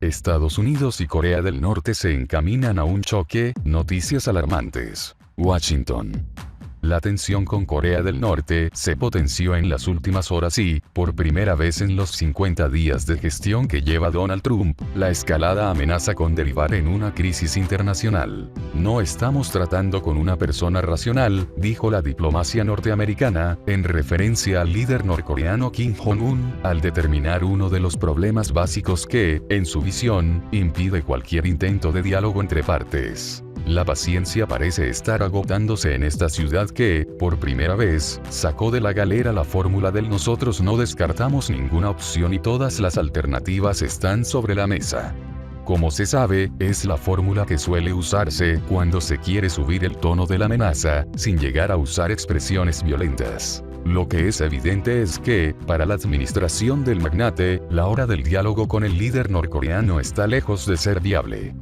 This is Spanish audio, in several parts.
Estados Unidos y Corea del Norte se encaminan a un choque, noticias alarmantes. Washington. La tensión con Corea del Norte se potenció en las últimas horas y, por primera vez en los 50 días de gestión que lleva Donald Trump, la escalada amenaza con derivar en una crisis internacional. No estamos tratando con una persona racional, dijo la diplomacia norteamericana, en referencia al líder norcoreano Kim Jong-un, al determinar uno de los problemas básicos que, en su visión, impide cualquier intento de diálogo entre partes. La paciencia parece estar agotándose en esta ciudad que, por primera vez, sacó de la galera la fórmula del nosotros no descartamos ninguna opción y todas las alternativas están sobre la mesa. Como se sabe, es la fórmula que suele usarse cuando se quiere subir el tono de la amenaza, sin llegar a usar expresiones violentas. Lo que es evidente es que, para la administración del magnate, la hora del diálogo con el líder norcoreano está lejos de ser viable.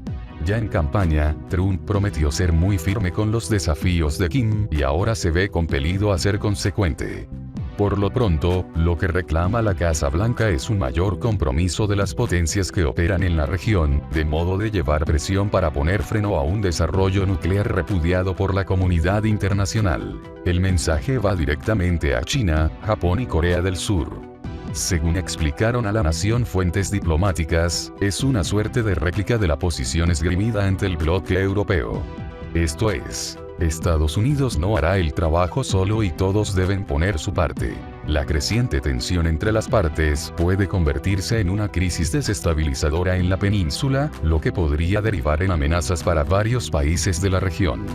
Ya en campaña, Trump prometió ser muy firme con los desafíos de Kim y ahora se ve compelido a ser consecuente. Por lo pronto, lo que reclama la Casa Blanca es un mayor compromiso de las potencias que operan en la región, de modo de llevar presión para poner freno a un desarrollo nuclear repudiado por la comunidad internacional. El mensaje va directamente a China, Japón y Corea del Sur. Según explicaron a la nación fuentes diplomáticas, es una suerte de réplica de la posición esgrimida ante el bloque europeo. Esto es, Estados Unidos no hará el trabajo solo y todos deben poner su parte. La creciente tensión entre las partes puede convertirse en una crisis desestabilizadora en la península, lo que podría derivar en amenazas para varios países de la región.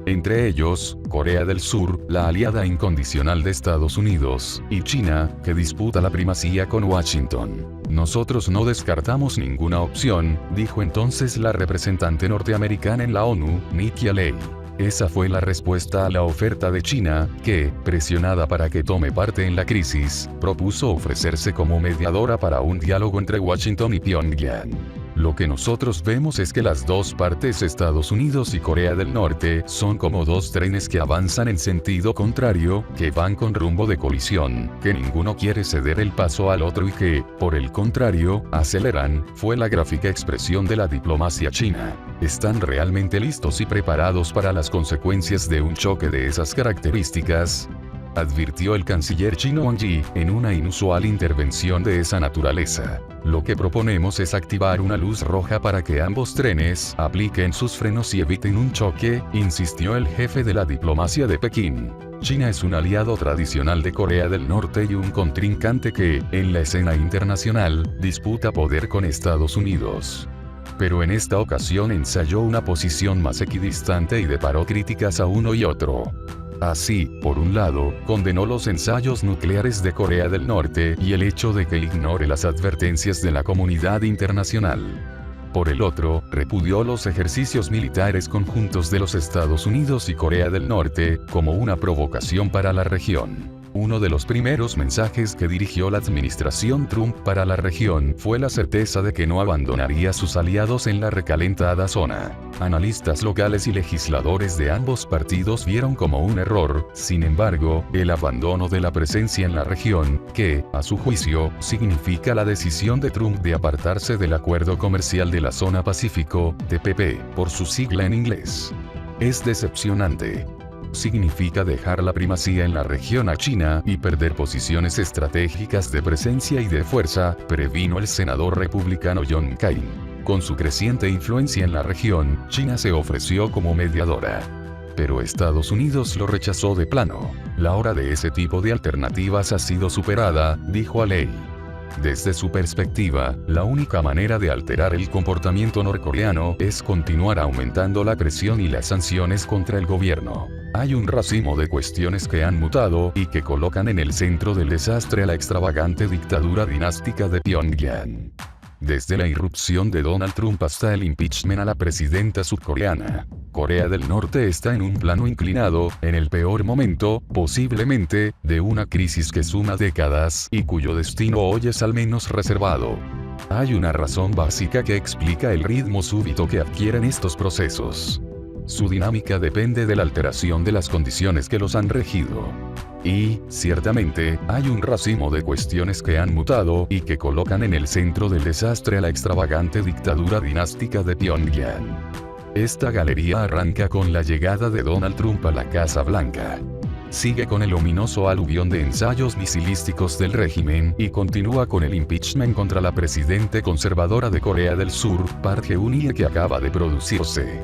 Entre ellos, Corea del Sur, la aliada incondicional de Estados Unidos, y China, que disputa la primacía con Washington. Nosotros no descartamos ninguna opción, dijo entonces la representante norteamericana en la ONU, Nikki Haley. Esa fue la respuesta a la oferta de China, que, presionada para que tome parte en la crisis, propuso ofrecerse como mediadora para un diálogo entre Washington y Pyongyang. Lo que nosotros vemos es que las dos partes, Estados Unidos y Corea del Norte, son como dos trenes que avanzan en sentido contrario, que van con rumbo de colisión, que ninguno quiere ceder el paso al otro y que, por el contrario, aceleran, fue la gráfica expresión de la diplomacia china. ¿Están realmente listos y preparados para las consecuencias de un choque de esas características?, advirtió el canciller chino Wang Yi, en una inusual intervención de esa naturaleza. Lo que proponemos es activar una luz roja para que ambos trenes apliquen sus frenos y eviten un choque, insistió el jefe de la diplomacia de Pekín. China es un aliado tradicional de Corea del Norte y un contrincante que, en la escena internacional, disputa poder con Estados Unidos. Pero en esta ocasión ensayó una posición más equidistante y deparó críticas a uno y otro. Así, por un lado, condenó los ensayos nucleares de Corea del Norte y el hecho de que ignore las advertencias de la comunidad internacional. Por el otro, repudió los ejercicios militares conjuntos de los Estados Unidos y Corea del Norte, como una provocación para la región. Uno de los primeros mensajes que dirigió la administración Trump para la región fue la certeza de que no abandonaría a sus aliados en la recalentada zona. Analistas locales y legisladores de ambos partidos vieron como un error, sin embargo, el abandono de la presencia en la región, que, a su juicio, significa la decisión de Trump de apartarse del Acuerdo Comercial de la Zona Pacífico, TPP, por su sigla en inglés. Es decepcionante. Significa dejar la primacía en la región a China y perder posiciones estratégicas de presencia y de fuerza, previno el senador republicano John McCain. Con su creciente influencia en la región, China se ofreció como mediadora. Pero Estados Unidos lo rechazó de plano. La hora de ese tipo de alternativas ha sido superada, dijo Haley. Desde su perspectiva, la única manera de alterar el comportamiento norcoreano es continuar aumentando la presión y las sanciones contra el gobierno. Hay un racimo de cuestiones que han mutado y que colocan en el centro del desastre a la extravagante dictadura dinástica de Pyongyang. Desde la irrupción de Donald Trump hasta el impeachment a la presidenta surcoreana, Corea del Norte está en un plano inclinado, en el peor momento, posiblemente, de una crisis que suma décadas y cuyo destino hoy es al menos reservado. Hay una razón básica que explica el ritmo súbito que adquieren estos procesos. Su dinámica depende de la alteración de las condiciones que los han regido. Y, ciertamente, hay un racimo de cuestiones que han mutado y que colocan en el centro del desastre a la extravagante dictadura dinástica de Pyongyang. Esta galería arranca con la llegada de Donald Trump a la Casa Blanca. Sigue con el ominoso aluvión de ensayos misilísticos del régimen y continúa con el impeachment contra la presidente conservadora de Corea del Sur, Park Geun-hye, que acaba de producirse.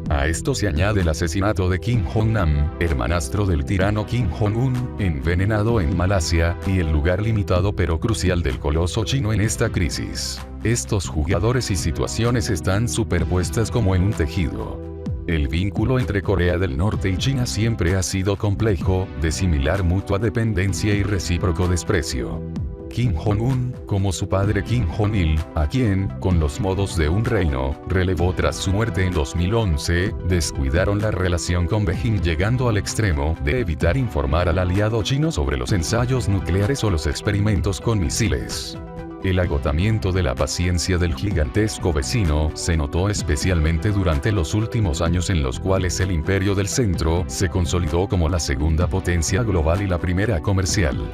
A esto se añade el asesinato de Kim Jong-nam, hermanastro del tirano Kim Jong-un, envenenado en Malasia, y el lugar limitado pero crucial del coloso chino en esta crisis. Estos jugadores y situaciones están superpuestas como en un tejido. El vínculo entre Corea del Norte y China siempre ha sido complejo, de similar mutua dependencia y recíproco desprecio. Kim Jong-un, como su padre Kim Jong-il, a quien, con los modos de un reino, relevó tras su muerte en 2011, descuidaron la relación con Beijing, llegando al extremo de evitar informar al aliado chino sobre los ensayos nucleares o los experimentos con misiles. El agotamiento de la paciencia del gigantesco vecino se notó especialmente durante los últimos años, en los cuales el imperio del centro se consolidó como la segunda potencia global y la primera comercial.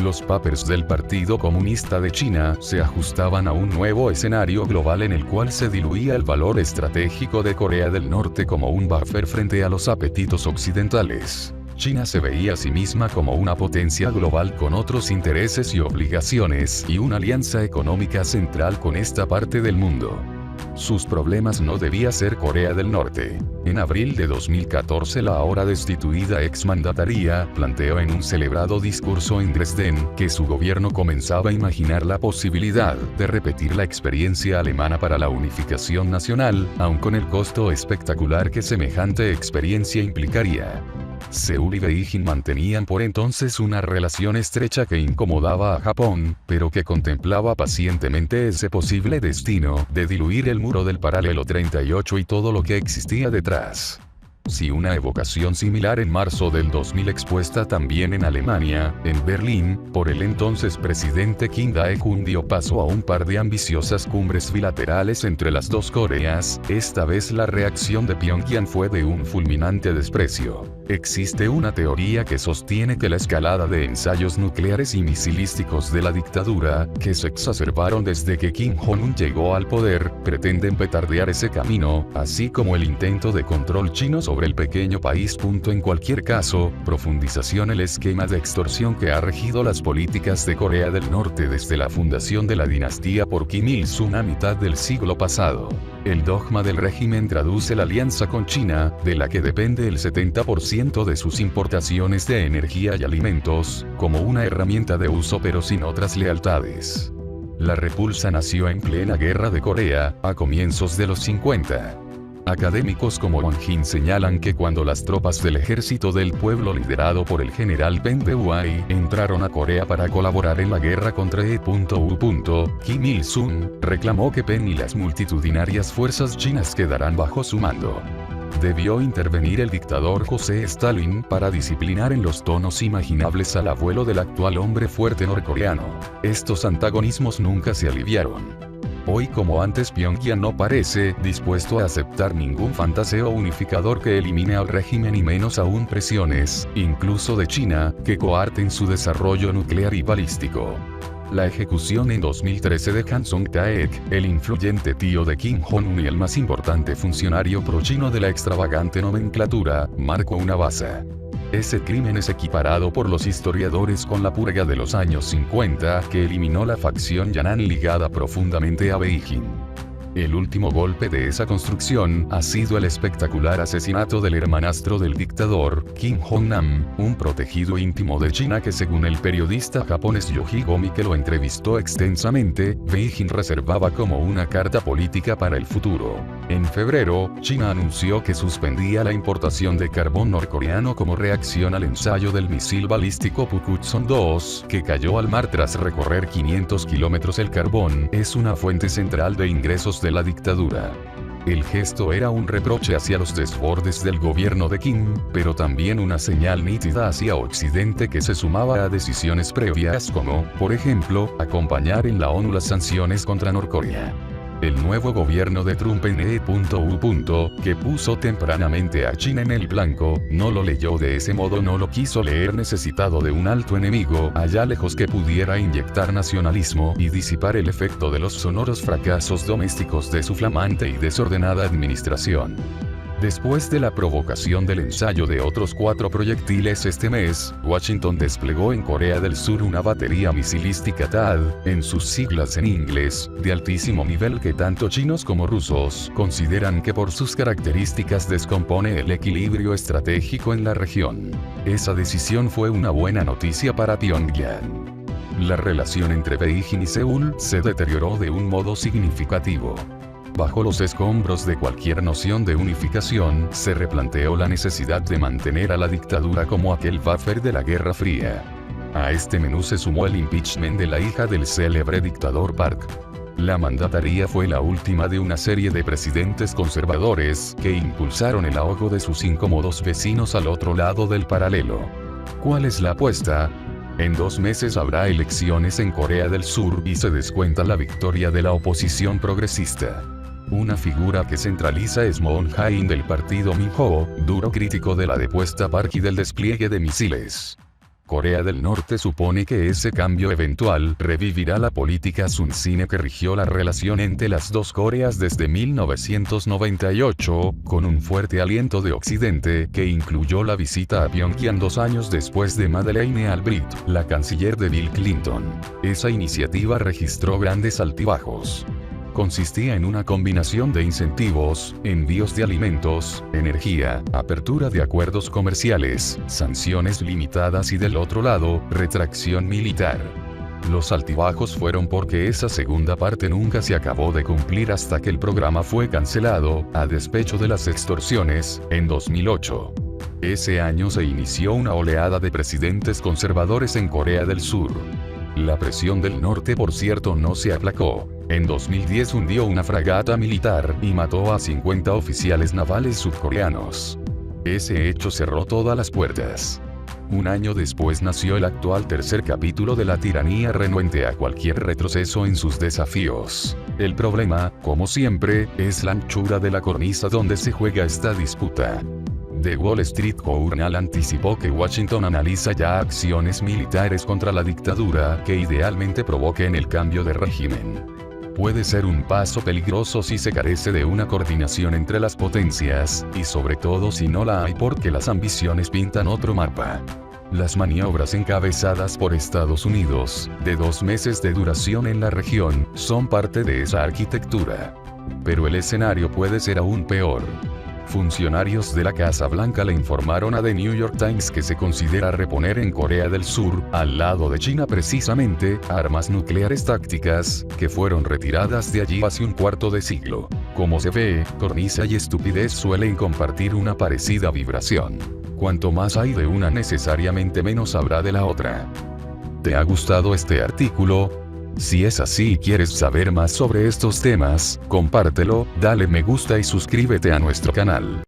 Los papers del Partido Comunista de China se ajustaban a un nuevo escenario global en el cual se diluía el valor estratégico de Corea del Norte como un buffer frente a los apetitos occidentales. China se veía a sí misma como una potencia global con otros intereses y obligaciones y una alianza económica central con esta parte del mundo. Sus problemas no debía ser Corea del Norte. En abril de 2014, la ahora destituida exmandataria planteó en un celebrado discurso en Dresden que su gobierno comenzaba a imaginar la posibilidad de repetir la experiencia alemana para la unificación nacional, aun con el costo espectacular que semejante experiencia implicaría. Seúl y Beijing mantenían por entonces una relación estrecha que incomodaba a Japón, pero que contemplaba pacientemente ese posible destino de diluir el muro del paralelo 38 y todo lo que existía detrás. Si una evocación similar en marzo del 2000 expuesta también en Alemania, en Berlín, por el entonces presidente Kim Dae-jung dio paso a un par de ambiciosas cumbres bilaterales entre las dos Coreas, esta vez la reacción de Pyongyang fue de un fulminante desprecio. Existe una teoría que sostiene que la escalada de ensayos nucleares y misilísticos de la dictadura, que se exacerbaron desde que Kim Jong-un llegó al poder, pretenden petardear ese camino, así como el intento de control chino sobre el pequeño país. En cualquier caso, profundización el esquema de extorsión que ha regido las políticas de Corea del Norte desde la fundación de la dinastía por Kim Il-sung a mitad del siglo pasado. El dogma del régimen traduce la alianza con China, de la que depende el 70% de sus importaciones de energía y alimentos, como una herramienta de uso pero sin otras lealtades. La repulsa nació en plena guerra de Corea, a comienzos de los 50. Académicos como Won Jin señalan que cuando las tropas del Ejército del Pueblo liderado por el general Peng Dehuai entraron a Corea para colaborar en la guerra contra Kim Il-sung reclamó que Peng y las multitudinarias fuerzas chinas quedarán bajo su mando. Debió intervenir el dictador José Stalin para disciplinar en los tonos imaginables al abuelo del actual hombre fuerte norcoreano. Estos antagonismos nunca se aliviaron. Hoy como antes, Pyongyang no parece dispuesto a aceptar ningún fantaseo unificador que elimine al régimen y menos aún presiones, incluso de China, que coarten su desarrollo nuclear y balístico. La ejecución en 2013 de Han Song-taek, el influyente tío de Kim Jong-un y el más importante funcionario pro-chino de la extravagante nomenclatura, marcó una base. Ese crimen es equiparado por los historiadores con la purga de los años 50 que eliminó la facción Yan'an ligada profundamente a Beijing. El último golpe de esa construcción ha sido el espectacular asesinato del hermanastro del dictador, Kim Jong-nam, un protegido íntimo de China que, según el periodista japonés Yoji Gomi que lo entrevistó extensamente, Beijing reservaba como una carta política para el futuro. En febrero, China anunció que suspendía la importación de carbón norcoreano como reacción al ensayo del misil balístico Pukguksong-2, que cayó al mar tras recorrer 500 kilómetros. El carbón es una fuente central de ingresos de la dictadura. El gesto era un reproche hacia los desbordes del gobierno de Kim, pero también una señal nítida hacia Occidente que se sumaba a decisiones previas como, por ejemplo, acompañar en la ONU las sanciones contra Norcorea. El nuevo gobierno de Trump en E.U. que puso tempranamente a China en el blanco, no lo leyó de ese modo, no lo quiso leer, necesitado de un alto enemigo, allá lejos, que pudiera inyectar nacionalismo y disipar el efecto de los sonoros fracasos domésticos de su flamante y desordenada administración. Después de la provocación del ensayo de otros 4 proyectiles este mes, Washington desplegó en Corea del Sur una batería misilística THAAD, en sus siglas en inglés, de altísimo nivel que tanto chinos como rusos consideran que por sus características descompone el equilibrio estratégico en la región. Esa decisión fue una buena noticia para Pyongyang. La relación entre Beijing y Seúl se deterioró de un modo significativo. Bajo los escombros de cualquier noción de unificación, se replanteó la necesidad de mantener a la dictadura como aquel buffer de la Guerra Fría. A este menú se sumó el impeachment de la hija del célebre dictador Park. La mandataria fue la última de una serie de presidentes conservadores que impulsaron el ahogo de sus incómodos vecinos al otro lado del paralelo. ¿Cuál es la apuesta? En 2 meses habrá elecciones en Corea del Sur y se descuenta la victoria de la oposición progresista. Una figura que centraliza es Moon Jae-in del partido Minho, duro crítico de la depuesta Park y del despliegue de misiles. Corea del Norte supone que ese cambio eventual revivirá la política Sun-Sine que rigió la relación entre las dos Coreas desde 1998, con un fuerte aliento de Occidente que incluyó la visita a Pyongyang 2 años después de Madeleine Albright, la canciller de Bill Clinton. Esa iniciativa registró grandes altibajos. Consistía en una combinación de incentivos, envíos de alimentos, energía, apertura de acuerdos comerciales, sanciones limitadas y del otro lado, retracción militar. Los altibajos fueron porque esa segunda parte nunca se acabó de cumplir hasta que el programa fue cancelado, a despecho de las extorsiones, en 2008. Ese año se inició una oleada de presidentes conservadores en Corea del Sur. La presión del norte, por cierto, no se aplacó. En 2010 hundió una fragata militar y mató a 50 oficiales navales surcoreanos. Ese hecho cerró todas las puertas. Un año después nació el actual tercer capítulo de la tiranía renuente a cualquier retroceso en sus desafíos. El problema, como siempre, es la anchura de la cornisa donde se juega esta disputa. The Wall Street Journal anticipó que Washington analiza ya acciones militares contra la dictadura que idealmente provoquen el cambio de régimen. Puede ser un paso peligroso si se carece de una coordinación entre las potencias, y sobre todo si no la hay porque las ambiciones pintan otro mapa. Las maniobras encabezadas por Estados Unidos, de 2 meses de duración en la región, son parte de esa arquitectura. Pero el escenario puede ser aún peor. Funcionarios de la Casa Blanca le informaron a The New York Times que se considera reponer en Corea del Sur, al lado de China precisamente, armas nucleares tácticas, que fueron retiradas de allí hace un cuarto de siglo. Como se ve, cornisa y estupidez suelen compartir una parecida vibración. Cuanto más hay de una, necesariamente menos habrá de la otra. ¿Te ha gustado este artículo? Si es así y quieres saber más sobre estos temas, compártelo, dale me gusta y suscríbete a nuestro canal.